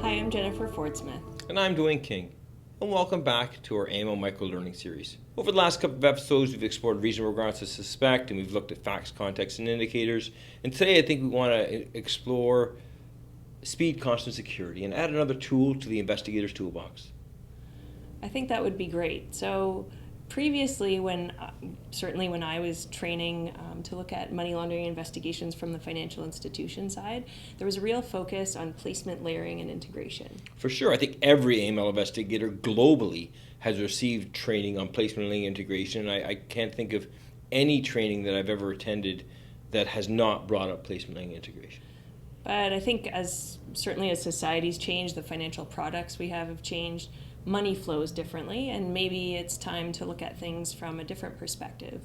Hi, I'm Jennifer Fordsmith. And I'm Dwayne King, and welcome back to our AML micro-learning series. Over the last couple of episodes, we've explored reasonable grounds to suspect, and we've looked at facts, context, and indicators. And today, I think we want to explore speed, cost, and security, and add another tool to the investigator's toolbox. I think that would be great. So previously, certainly when I was training to look at money laundering investigations from the financial institution side, there was a real focus on placement, layering, and integration. For sure, I think every AML investigator globally has received training on placement, layering, and integration. I can't think of any training that I've ever attended that has not brought up placement, layering, and integration. But I think certainly as society's changed, the financial products we have changed, money flows differently, and maybe it's time to look at things from a different perspective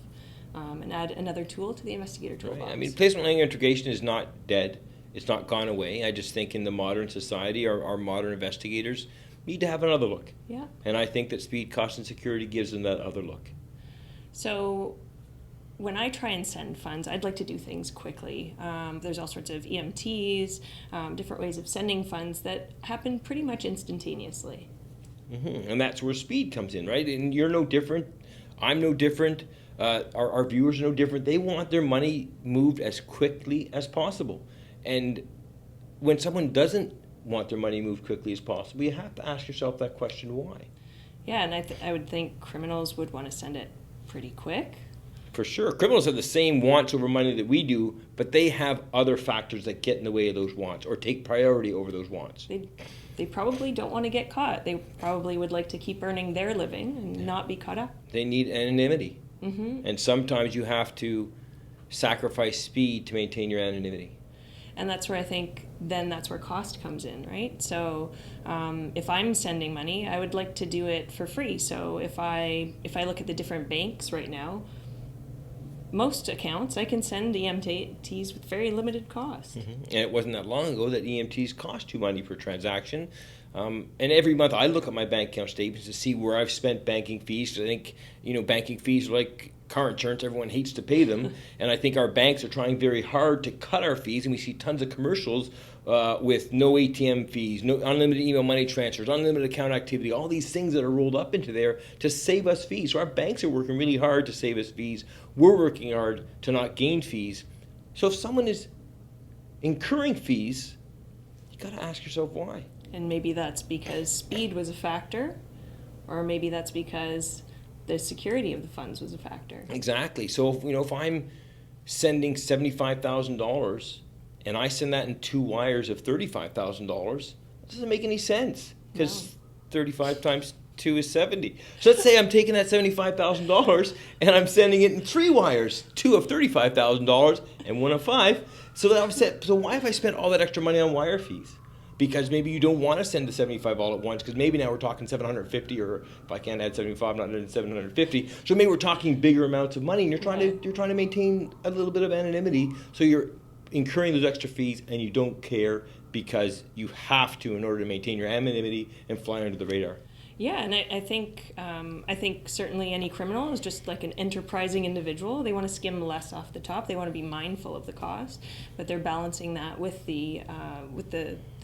and add another tool to the investigator toolbox. Right. I mean, placement, layering, and integration is not dead. It's not gone away. I just think in the modern society, our modern investigators need to have another look. Yeah. And I think that speed, cost, and security gives them that other look. So when I try and send funds, I'd like to do things quickly. There's all sorts of EMTs, different ways of sending funds that happen pretty much instantaneously. Mm-hmm. And that's where speed comes in, right? And you're no different. I'm no different. Our viewers are no different. They want their money moved as quickly as possible. And when someone doesn't want their money moved quickly as possible, you have to ask yourself that question, why? Yeah, and I would think criminals would want to send it pretty quick. For sure. Criminals have the same wants over money that we do, but they have other factors that get in the way of those wants or take priority over those wants. They probably don't want to get caught. They probably would like to keep earning their living and not be caught up. They need anonymity. Mm-hmm. And sometimes you have to sacrifice speed to maintain your anonymity. And that's where I think then that's where cost comes in, right? So if I'm sending money, I would like to do it for free. So if I look at the different banks right now, most accounts I can send EMTs with very limited cost. Mm-hmm. And it wasn't that long ago that EMTs cost you money per transaction. And every month I look at my bank account statements to see where I've spent banking fees. I think, banking fees are like car insurance. Everyone hates to pay them. And I think our banks are trying very hard to cut our fees. And we see tons of commercials with no ATM fees, no unlimited email money transfers, unlimited account activity, all these things that are rolled up into there to save us fees. So our banks are working really hard to save us fees. We're working hard to not gain fees. So if someone is incurring fees, you got to ask yourself why. And maybe that's because speed was a factor, or maybe that's because the security of the funds was a factor. Exactly. So if I'm sending $75,000 and I send that in 2 wires of $35,000, that doesn't make any sense because 35 times 2 is 70. So let's say I'm taking that $75,000 and I'm sending it in 3 wires, 2 of $35,000 and 1 of 5. So why have I spent all that extra money on wire fees? Because maybe you don't want to send the 75 all at once, because maybe now we're talking 750, or if I can't add 75, not 750. So maybe we're talking bigger amounts of money, and you're trying to maintain a little bit of anonymity. So you're incurring those extra fees, and you don't care because you have to in order to maintain your anonymity and fly under the radar. Yeah, and I think certainly any criminal is just like an enterprising individual. They want to skim less off the top. They want to be mindful of the cost, but they're balancing that with the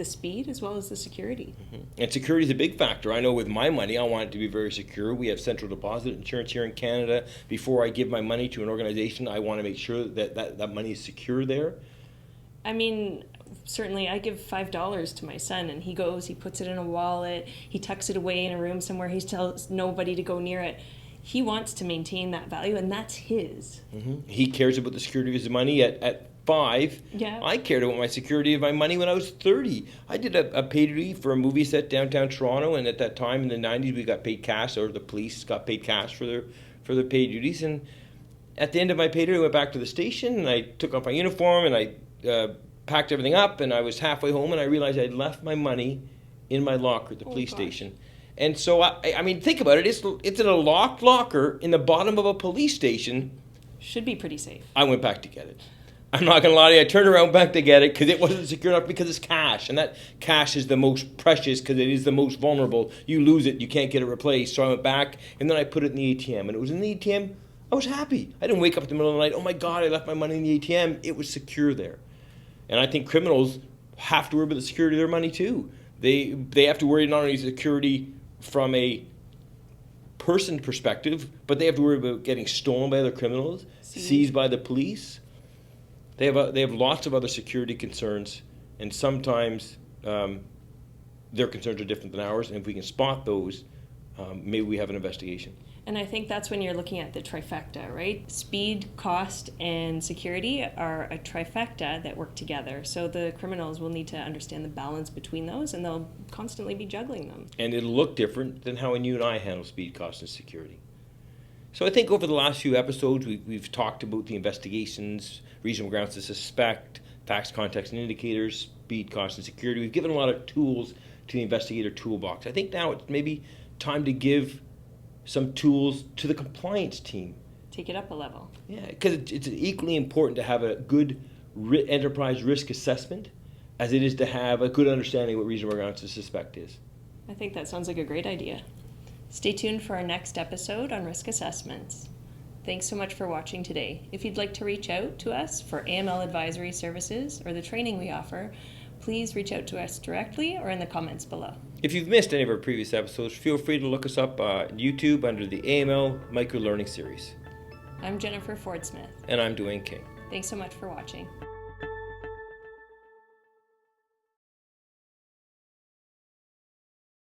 speed as well as the security. Mm-hmm. And security is a big factor. I know with my money, I want it to be very secure. We have central deposit insurance here in Canada. Before I give my money to an organization, I want to make sure that money is secure there. I mean, certainly I give $5 to my son, and he puts it in a wallet, he tucks it away in a room somewhere, he tells nobody to go near it. He wants to maintain that value, and that's his. Mm-hmm. He cares about the security of his money at 5. Yeah. I cared about my security of my money when I was 30. I did a pay duty for a movie set downtown Toronto, and at that time in the 90s we got paid cash, or the police got paid cash for their pay duties. And at the end of my pay duty, I went back to the station, and I took off my uniform, and I packed everything up, and I was halfway home, and I realized I'd left my money in my locker at the police station. And so, I mean, think about it. It's in a locked locker in the bottom of a police station. Should be pretty safe. I went back to get it. I'm not going to lie to you. I turned around back to get it because it wasn't secure enough, because it's cash. And that cash is the most precious because it is the most vulnerable. You lose it, you can't get it replaced. So I went back, and then I put it in the ATM. And it was in the ATM. I was happy. I didn't wake up in the middle of the night, oh my God, I left my money in the ATM. It was secure there. And I think criminals have to worry about the security of their money too. They have to worry not only security from a person perspective, but they have to worry about getting stolen by other criminals, seized by the police. They have lots of other security concerns, and sometimes their concerns are different than ours. And if we can spot those, maybe we have an investigation. And I think that's when you're looking at the trifecta, right? Speed, cost, and security are a trifecta that work together. So the criminals will need to understand the balance between those, and they'll constantly be juggling them. And it'll look different than how you and I handle speed, cost, and security. So I think over the last few episodes, we've talked about the investigations, reasonable grounds to suspect, facts, context, and indicators, speed, cost, and security. We've given a lot of tools to the investigator toolbox. I think now it's maybe time to give some tools to the compliance team. Take it up a level. Yeah, because it's equally important to have a good enterprise risk assessment as it is to have a good understanding of what reasonable grounds to suspect is. I think that sounds like a great idea. Stay tuned for our next episode on risk assessments. Thanks so much for watching today. If you'd like to reach out to us for AML advisory services or the training we offer, please reach out to us directly or in the comments below. If you've missed any of our previous episodes, feel free to look us up on YouTube under the AML Micro Learning Series. I'm Jennifer Ford-Smith. And I'm Dwayne King. Thanks so much for watching.